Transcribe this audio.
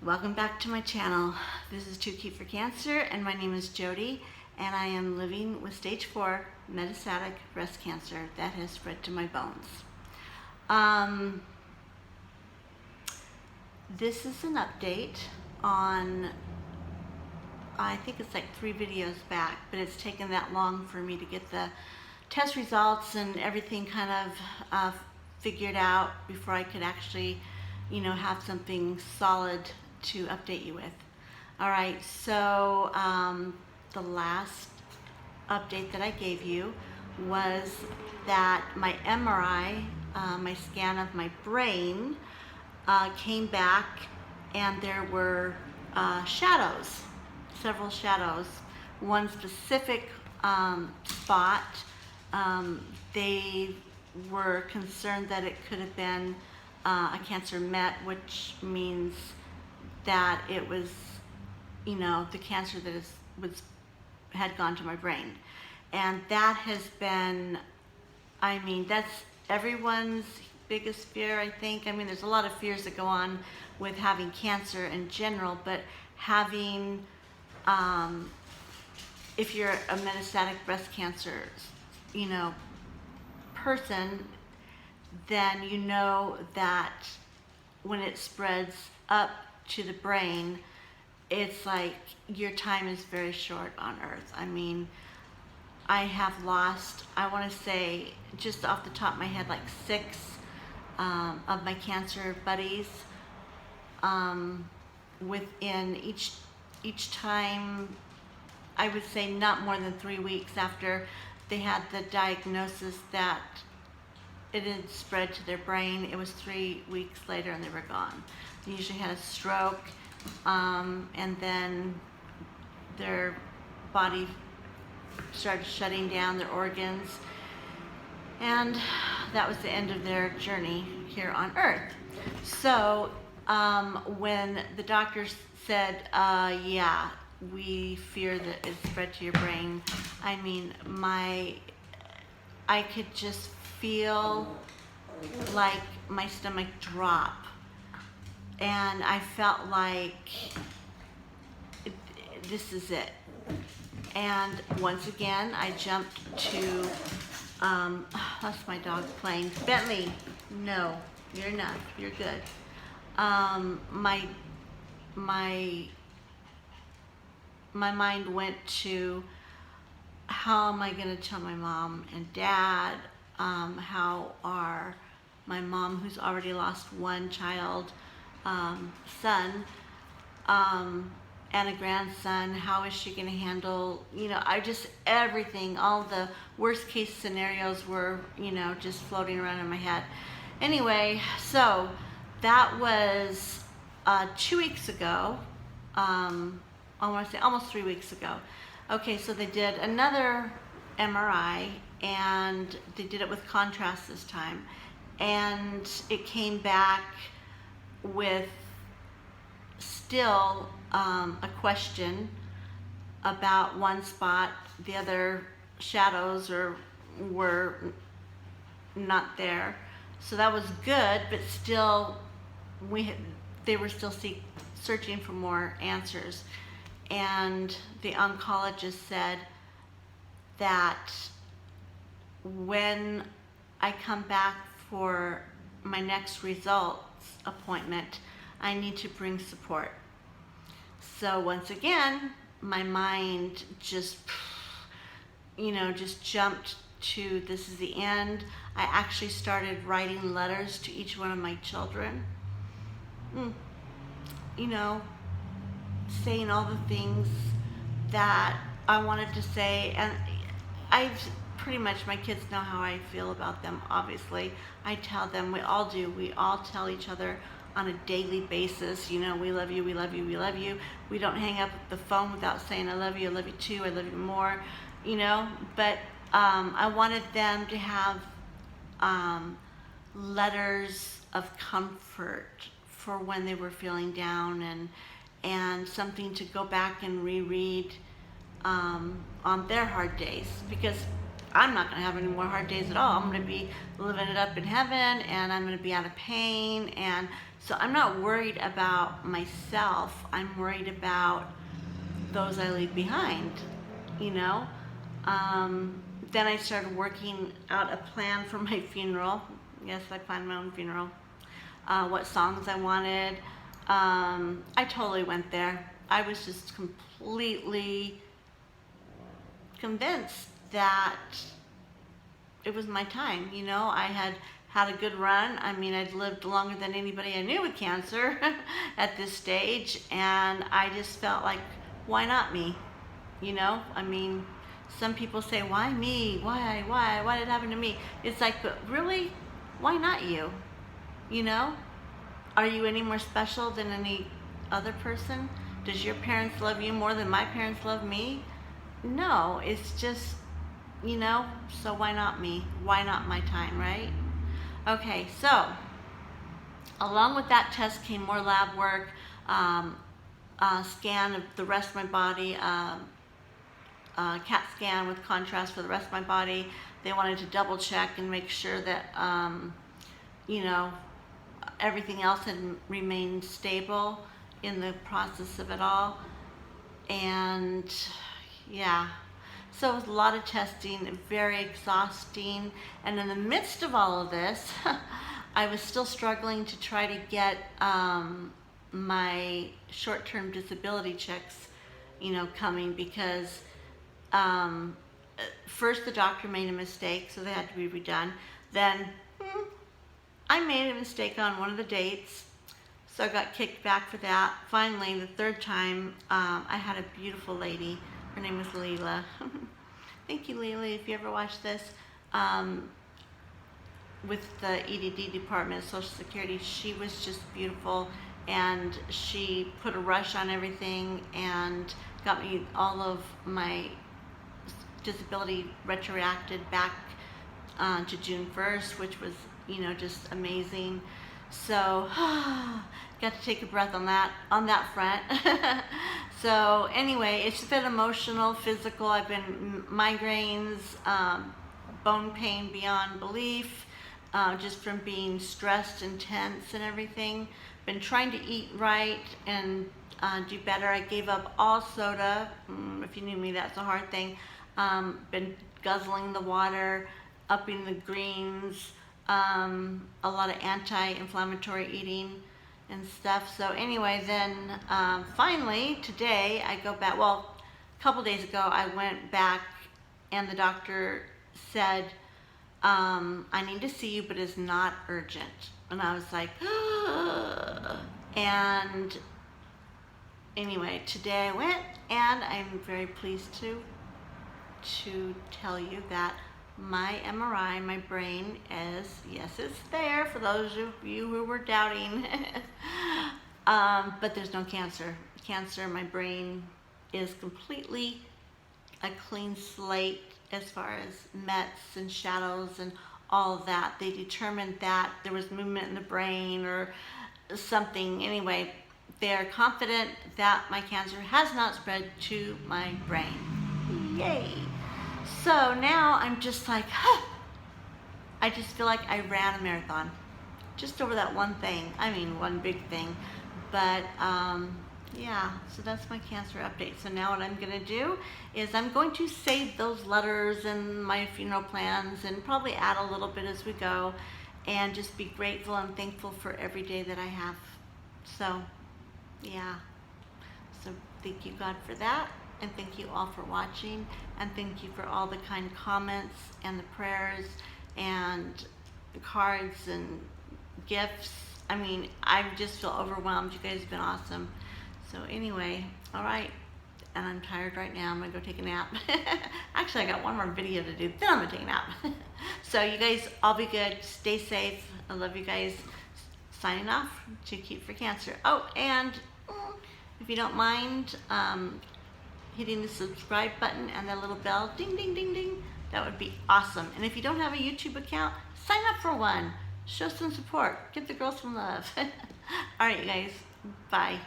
Welcome back to my channel. This is Too Cute for Cancer, and my name is Jody, and I am living with stage 4 metastatic breast cancer that has spread to my bones. This is an update on, I think it's like 3 videos back, but it's taken that long for me to get the test results and everything kind of figured out before I could actually, have something solid to update you with. All right, so the last update that I gave you was that my MRI, my scan of my brain, came back, and there were shadows, several shadows. One specific spot, they were concerned that it could have been a cancer met, which means that it was, the cancer that had gone to my brain. And that has been, that's everyone's biggest fear, I think. There's a lot of fears that go on with having cancer in general, but having, if you're a metastatic breast cancer, person, then you know that when it spreads up to the brain, it's like your time is very short on earth. I have lost, I want to say, just off the top of my head, like 6 of my cancer buddies within each time, I would say not more than 3 weeks after they had the diagnosis that it had spread to their brain. It was 3 weeks later and they were gone. They usually had a stroke, and then their body started shutting down, their organs, and that was the end of their journey here on Earth. So when the doctors said, yeah, we fear that it's spread to your brain, I could just feel like my stomach drop, and I felt like this is it. And once again, I jumped to, that's my dog playing. Bentley, no, you're not, you're good. My mind went to, how am I going to tell my mom and dad? How are my mom, who's already lost 1 child, son, and a grandson, how is she going to handle, everything, all the worst case scenarios were, just floating around in my head. Anyway, so that was 2 weeks ago, I want to say almost 3 weeks ago. Okay, so they did another MRI, and they did it with contrast this time, and it came back with still a question about one spot. The other shadows were not there, so that was good, but still they were still searching for more answers. And the oncologist said that when I come back for my next results appointment, I need to bring support. So once again, my mind just jumped to, this is the end. I actually started writing letters to each one of my children, saying all the things that I wanted to say. And pretty much, my kids know how I feel about them, obviously. I tell them, we all do, we all tell each other on a daily basis, we love you, we love you, we love you. We don't hang up the phone without saying, I love you too, I love you more, but I wanted them to have letters of comfort for when they were feeling down, and something to go back and reread on their hard days, because I'm not going to have any more hard days at all. I'm going to be living it up in heaven, and I'm going to be out of pain. And so I'm not worried about myself. I'm worried about those I leave behind, you know. Then I started working out a plan for my funeral. Yes, I planned my own funeral. What songs I wanted. I totally went there. I was just completely convinced that it was my time. You know, I had had a good run. I mean, I'd lived longer than anybody I knew with cancer at this stage, and I just felt like, why not me? You know, I mean, some people say, why me? Why did it happen to me? It's like, but really, why not you? You know, are you any more special than any other person? Does your parents love you more than my parents love me? No, it's just, you know, so why not me? Why not my time, right? Okay, so along with that test came more lab work, scan of the rest of my body, CAT scan with contrast for the rest of my body. They wanted to double check and make sure that, you know, everything else had remained stable in the process of it all. And yeah, so it was a lot of testing, very exhausting. And in the midst of all of this, I was still struggling to try to get my short-term disability checks, you know, coming, because first the doctor made a mistake, so they had to be redone. Then I made a mistake on one of the dates, so I got kicked back for that. Finally, the third time, I had a beautiful lady. Her name was Leila. Thank you, Leila, if you ever watch this. With the EDD department of Social Security, she was just beautiful, and she put a rush on everything and got me all of my disability retroacted back to June 1st, which was, you know, just amazing. So got to take a breath on that front. So anyway, it's been emotional, physical. I've been migraines, bone pain beyond belief, just from being stressed and tense and everything. Been trying to eat right and do better. I gave up all soda. If you knew me, that's a hard thing. Been guzzling the water, upping the greens, a lot of anti-inflammatory eating and stuff. So anyway, then finally today I go back. Well, a couple days ago I went back, and the doctor said, I need to see you, but it's not urgent. And I was like, and anyway, today I went, and I'm very pleased to tell you that my MRI, my brain is, yes, it's there for those of you who were doubting, but there's no cancer. My brain is completely a clean slate as far as mets and shadows and all of that. They determined that there was movement in the brain or something. Anyway, they're confident that my cancer has not spread to my brain. Yay! So now I'm just like, I just feel like I ran a marathon just over that one thing. I mean, one big thing. But yeah, so that's my cancer update. So now what I'm going to do is I'm going to save those letters and my funeral plans and probably add a little bit as we go, and just be grateful and thankful for every day that I have. So yeah, so thank you, God, for that. And thank you all for watching, and thank you for all the kind comments and the prayers and the cards and gifts. I mean, I just feel overwhelmed. You guys have been awesome. So anyway, all right, and I'm tired right now. I'm gonna go take a nap. Actually, I got one more video to do, then I'm gonna take a nap. So you guys all be good, stay safe. I love you guys. Signing off to Keep for Cancer. Oh, and if you don't mind, hitting the subscribe button and that little bell, ding, ding, ding, ding. That would be awesome. And if you don't have a YouTube account, sign up for one. Show some support. Give the girls some love. All right, you guys. Bye.